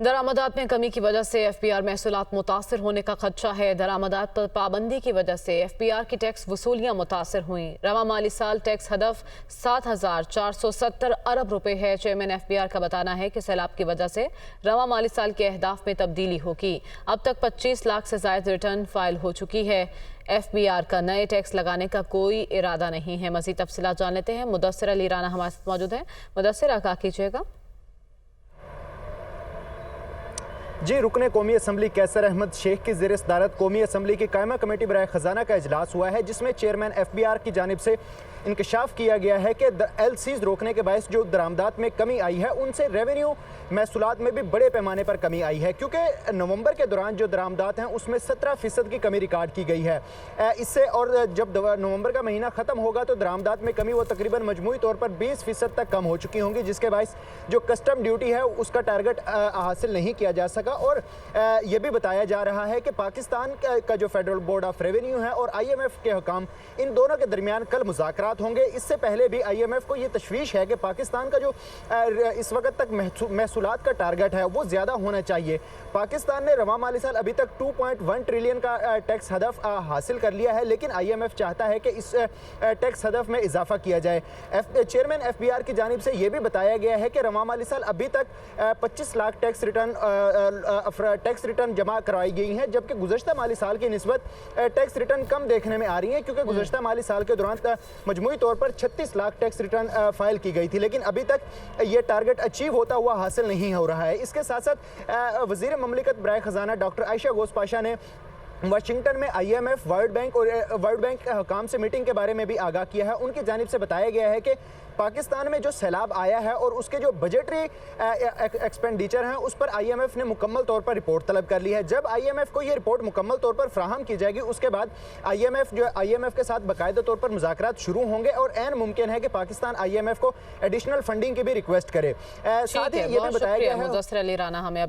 दरामदात में कमी की वजह से एफपीआर महसूलात मुतासर होने का खदशा है। दरामदात पर पाबंदी की वजह से एफपीआर की टैक्स वसूलियां मुतासर हुई। रवा माली साल टैक्स हदफ 7,470 अरब रुपए है। चेयरमैन एफपीआर का बताना है कि सैलाब की वजह से रवा माली साल के अहदाफ में तब्दीली होगी। अब तक 25 लाख से ज्यादा रिटर्न फाइल हो चुकी है। एफबीआर का नए टैक्स लगाने का कोई इरादा नहीं है। मजीद तफसीलात जान लेते हैं। मुदस्सिर अली राना हमारे साथ मौजूद है। मुदस्सिर, आगाह कीजिएगा। जी, रुकने कौमी असम्बली कैसर अहमद शेख की ज़ेर सदारत कौमी असम्बली की कायमा कमेटी बराए ख़जाना का इजलास हुआ है, जिसमें चेयरमैन एफबीआर की जानिब से इंकशाफ किया गया है कि एलसीज रोकने के बायस जो दरामदात में कमी आई है, उनसे रेवेन्यू महसूलात में भी बड़े पैमाने पर कमी आई है, क्योंकि नवंबर के दौरान जो दरामदात हैं उसमें 17% की कमी रिकॉर्ड की गई है। इससे और जब नवंबर का महीना ख़त्म होगा तो दरामदात में कमी वो तकरीबन मजमूई तौर पर 20% तक कम हो चुकी होंगी, जिसके बायस जो कस्टम ड्यूटी है उसका टारगेट हासिल नहीं किया जा सका। और ये भी बताया जा रहा है कि पाकिस्तान का जो फेडरल बोर्ड ऑफ रेवेन्यू है और IMF के हुकाम, इन दोनों के दरमियान कल मुज़ाकरात होंगे। इससे पहले भी IMF को ये तशवीश है कि पाकिस्तान का जो इस वक्त तक महसूलात का टारगेट है वो ज़्यादा होना चाहिए। पाकिस्तान ने रवा माली साल अभी तक 2.1 ट्रिलियन का टैक्स हदफ हासिल कर लिया है, लेकिन IMF चाहता है कि इस टैक्स हदफ में इजाफा किया जाए। चेयरमैन FBR की जानिब से ये भी बताया गया है कि रवा माली साल अभी तक 25 लाख टैक्स रिटर्न जमा कराई गई हैं, जबकि गुज़श्ता माली साल की निस्बत टैक्स रिटर्न कम देखने में आ रही है, क्योंकि गुज़श्ता माली साल के दौरान मजमूई तौर पर 36 लाख टैक्स रिटर्न फाइल की गई थी, लेकिन अभी तक ये टारगेट अचीव होता हुआ हासिल नहीं हो रहा है। इसके साथ साथ वज़ीर ममलिकत बराए ख़जाना डॉक्टर आयशा घोष पाशा ने वाशिंगटन में IMF, वर्ल्ड बैंक के हुकाम से मीटिंग के बारे में भी आगाह किया है। उनकी जानिब से बताया गया है कि पाकिस्तान में जो सैलाब आया है और उसके जो बजटरी एक्सपेंडिचर हैं उस पर IMF ने मुकम्मल तौर पर रिपोर्ट तलब कर ली है। जब IMF को ये रिपोर्ट मुकम्मल तौर पर फ्राहम की जाएगी, उसके बाद IMF के साथ बाकायदा तौर पर मुज़ाकरात शुरू होंगे और ऐन मुमकिन है कि पाकिस्तान IMF को एडिशनल फंडिंग की भी रिक्वेस्ट करे। साथ ही ये भी बताया गया है। मुदस्सिर अली राना हमें